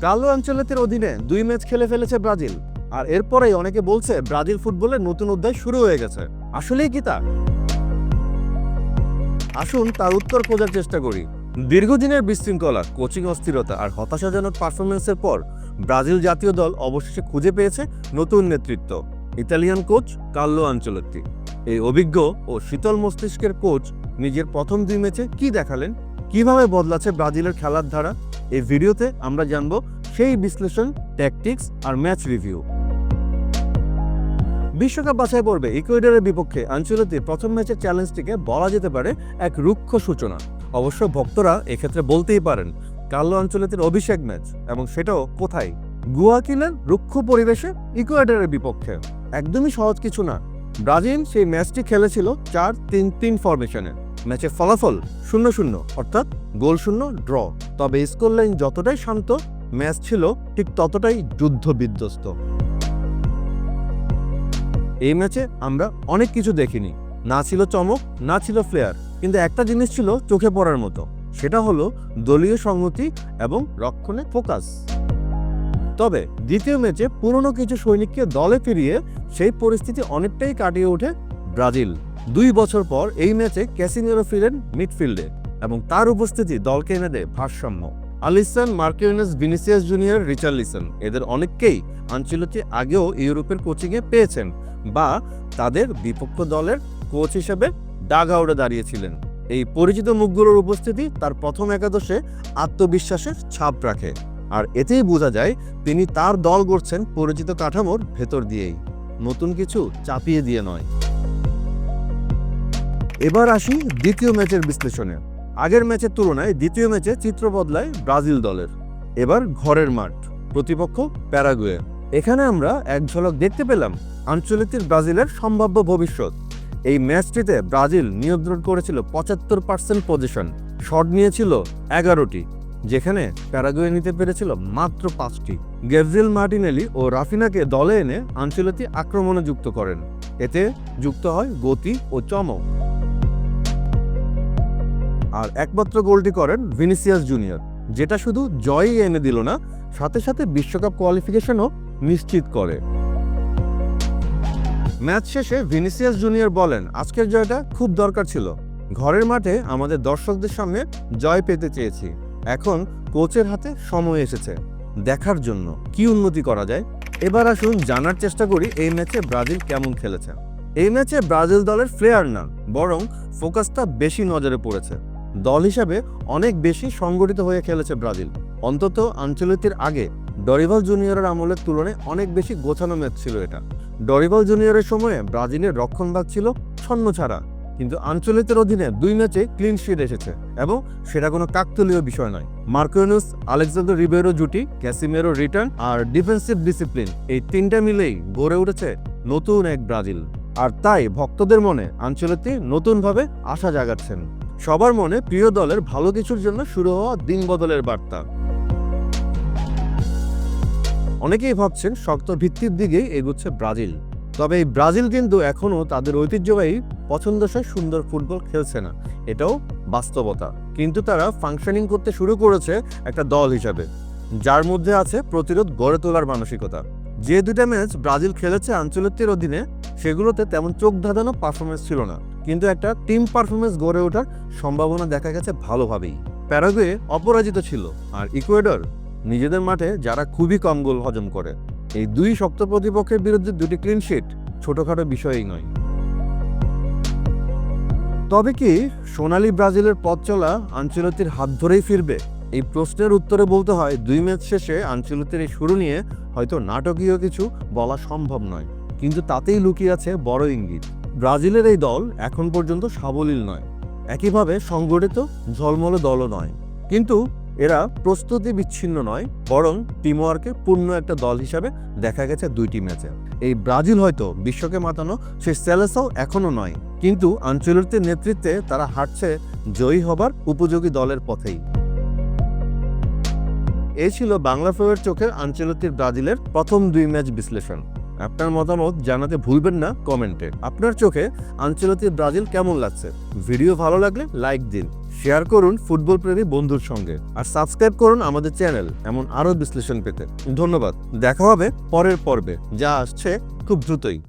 Carlo আনচেলত্তির অধীনে 2 match খেলে ফেলেছে ব্রাজিল, আর এরপরেই অনেকে বলছে ব্রাজিল ফুটবলের নতুন অধ্যায় শুরু হয়ে গেছে। আসলেই কি তা? আসুন তার উত্তর খোঁজার চেষ্টা করি। দীর্ঘদিনের বিশৃঙ্খলা, কোচিং অস্থিরতা আর হতাশাজনক পারফরমেন্সের পর ব্রাজিল জাতীয় দল অবশেষে খুঁজে পেয়েছে নতুন নেতৃত্ব, ইতালিয়ান কোচ কার্লো আনচেলত্তি। এই অভিজ্ঞ ও শীতল মস্তিষ্কের কোচ নিজের প্রথম 2 ম্যাচে কি দেখালেন, কিভাবে বদলাচ্ছে ব্রাজিলের খেলার ধারা, এই ভিডিওতে আমরা জানব সেই বিশ্লেষণ, ট্যাকটিক্স আর ম্যাচ রিভিউ। বিশ্বকাপ বাছাই পর্বে ইকুয়েডরের বিপক্ষে আনচেলত্তির প্রথম ম্যাচের চ্যালেঞ্জটিকে বলা যেতে পারে এক রুক্ষ সূচনা। অবশ্য ভক্তরা এক্ষেত্রে বলতেই পারেন কার্লো আনচেলত্তির অভিষেক ম্যাচ, এবং সেটাও কোথায়? গুয়াকিলের রুক্ষ পরিবেশে ইকুয়েডরের বিপক্ষে। একদমই সহজ কিছু না। ব্রাজিল সেই ম্যাচটি খেলেছিল 4-3-3 ফরমেশনে। ম্যাচের ফলাফল 0-0, অর্থাৎ গোলশূন্য ড্র। তবে স্কোর লাইন যতটাই শান্ত, ম্যাচ ছিল ঠিক ততটাই যুদ্ধ বিধ্বস্ত। এই ম্যাচে আমরা অনেক কিছু দেখিনি। না ছিল চমক, না ছিল ফ্লেয়ার, কিন্তু একটা জিনিস ছিল চোখে পড়ার মতো। সেটা হলো দলীয় সংহতি এবং রক্ষণে ফোকাস। তবে দ্বিতীয় ম্যাচে পুরনো কিছু সৈনিককে দলে ফিরিয়ে সেই পরিস্থিতি অনেকটাই কাটিয়ে ওঠে ব্রাজিল। 2 বছর পর এই ম্যাচে ক্যাসিমিরো ফিরেন মিডফিল্ডে, এবং তার উপস্থিতি দলকে এনে দেয় ভারসাম্য। Alisson, Marquinhos, Vinicius junior, Richarlison, এদের অনেককেই আনচেলত্তি আগেও ইউরোপের কোচিংয়ে পেয়েছেন, বা তাদের বিপক্ষ দলের কোচ হিসেবে ডাগ আউটে দাঁড়িয়েছিলেন। এই পরিচিত মুখগুলোর উপস্থিতি তার প্রথম একাদশে আত্মবিশ্বাসের ছাপ রাখে, আর এতেই বোঝা যায় তিনি তার দল গড়ছেন পরিচিত কাঠামোর ভেতর দিয়েই, নতুন কিছু চাপিয়ে দিয়ে নয়। এবার আসি দ্বিতীয় ম্যাচের বিশ্লেষণে। আগের ম্যাচের তুলনায় দ্বিতীয় ম্যাচে চিত্র বদলায় ব্রাজিল দলের। এবার ঘরের মাঠ, প্রতিপক্ষ প্যারাগুয়ে। এখানে আমরা এক ঝলক দেখতে পেলাম আনচেলত্তির ব্রাজিলের সম্ভাব্য ভবিষ্যৎ। এই ম্যাচটিতে ব্রাজিল নিয়ন্ত্রণ করেছিল 75% পজিশন, শট নিয়েছিল 11টি, যেখানে প্যারাগুয়ে নিতে পেরেছিল মাত্র 5টি। গ্যাব্রিয়েল মার্টিনেলি ও রাফিনাকে দলে এনে আনচেলত্তি আক্রমণে যুক্ত করেন। এতে যুক্ত হয় গতি ও চমক। আর একমাত্র গোলটি করেন ভিনিসিয়াস জুনিয়র, যেটা শুধু জয়ই এনে দিল না, সাথে সাথে বিশ্বকাপ কোয়ালিফিকেশনও নিশ্চিত করে। ম্যাচ শেষে ভিনিসিয়াস জুনিয়র বলেন, আজকের জয়টা খুব দরকার ছিল। ঘরের মাঠে আমাদের দর্শকদের সামনে জয় পেতে চেয়েছি। এখন কোচের হাতে সময় এসেছে দেখার জন্য কি উন্নতি করা যায়। এবার আসুন জানার চেষ্টা করি এই ম্যাচে ব্রাজিল কেমন খেলেছে। এই ম্যাচে ব্রাজিল দলের ফ্লেয়ার না, বরং ফোকাসটা বেশি নজরে পড়েছে। দল হিসাবে অনেক বেশি সংগঠিত হয়ে খেলেছে ব্রাজিল। অন্তত আনচেলত্তির আগে ডরিভাল জুনিয়রের আমলের তুলনায় অনেক বেশি গোছানো ম্যাচ ছিল এটা। ডরিভাল জুনিয়রের সময়ে ব্রাজিলের রক্ষণভাগ ছিল ছন্ন ছাড়া, কিন্তু আনচেলত্তির অধীনে 2 ম্যাচে ক্লিন শিট এসেছে, এবং সেটা কোনো কাকতালীয় বিষয় নয়। মার্কিনিয়স, আলেক্সান্ডার রিবেরো জুটি, ক্যাসিমিরো রিটার্ন আর ডিফেন্সিভ ডিসিপ্লিন, এই 3টা মিলেই গড়ে উঠেছে নতুন এক ব্রাজিল। আর তাই ভক্তদের মনে আনচেলত্তি নতুনভাবে আশা জাগাচ্ছেন। সবার মনে প্রিয় দলের ভালো কিছুর জন্য শুরু হওয়া দিন বদলের বার্তা। অনেকেই ভাবছেন শক্ত ভিত্তির দিকেই এগোচ্ছে ব্রাজিল। তবে এই ব্রাজিল কিন্তু এখনও তাদের ঐতিহ্যবাহী পছন্দসই সুন্দর ফুটবল খেলছে না, এটাও বাস্তবতা। কিন্তু তারা ফাংশনিং করতে শুরু করেছে একটা দল হিসাবে, যার মধ্যে আছে প্রতিরোধ গড়ে তোলার মানসিকতা। যে 2টা ম্যাচ ব্রাজিল খেলেছে আনচেলত্তির অধীনে, সেগুলোতে তেমন চোখ ধাঁধানো পারফরমেন্স ছিল না, কিন্তু একটা টিম পারফরমেন্স গড়ে ওঠার সম্ভাবনা দেখা গেছে ভালোভাবেই। প্যারাগুয়ে অপরাজিত ছিল, আর ইকুয়েডর নিজেদের মাঠে যারা খুবই কম গোল হজম করে। এই 2 শক্ত প্রতিপক্ষের বিরুদ্ধে 2টি ক্লিন শিট ছোটখাটো বিষয়ই নয়। তবে কি সোনালী ব্রাজিলের পথ চলা আনচেলত্তির হাত ধরেই ফিরবে? এই প্রশ্নের উত্তরে বলতে হয় 2 ম্যাচ শেষে আনচেলত্তির এই শুরু নিয়ে হয়তো নাটকীয় কিছু বলা সম্ভব নয়, কিন্তু তাতেই লুকিয়ে আছে বড় ইঙ্গিত। ব্রাজিলের এই দল এখন পর্যন্ত সাবলীল নয়, একইভাবে সংগঠিত ঝলমলে দলও নয়, কিন্তু এরা প্রস্তুতি বিচ্ছিন্ন নয়, বরং টিমওয়ার্কে পূর্ণ একটা দল হিসাবে দেখা গেছে 2টি ম্যাচে। এই ব্রাজিল হয়তো বিশ্বকে মাতানো সেই সেলেসাও এখনো নয়, কিন্তু আনচেলত্তির নেতৃত্বে তারা হাঁটছে জয়ী হবার উপযোগী দলের পথেই। এই ছিল বাংলা ফেভার চোখের আনচেলত্তির ব্রাজিলের প্রথম 2 ম্যাচ বিশ্লেষণ। আপনার মতামত জানাতে ভুলবেন না কমেন্টে। আপনার চোখে আনচেলত্তির ব্রাজিল কেমন লাগছে? ভিডিও ভালো লাগলে লাইক দিন, শেয়ার করুন ফুটবল প্রেমী বন্ধুর সঙ্গে আর সাবস্ক্রাইব করুন আমাদের চ্যানেল এমন আরও বিশ্লেষণ পেতে। ধন্যবাদ। দেখা হবে পরের পর্বে, যা আসছে খুব দ্রুতই।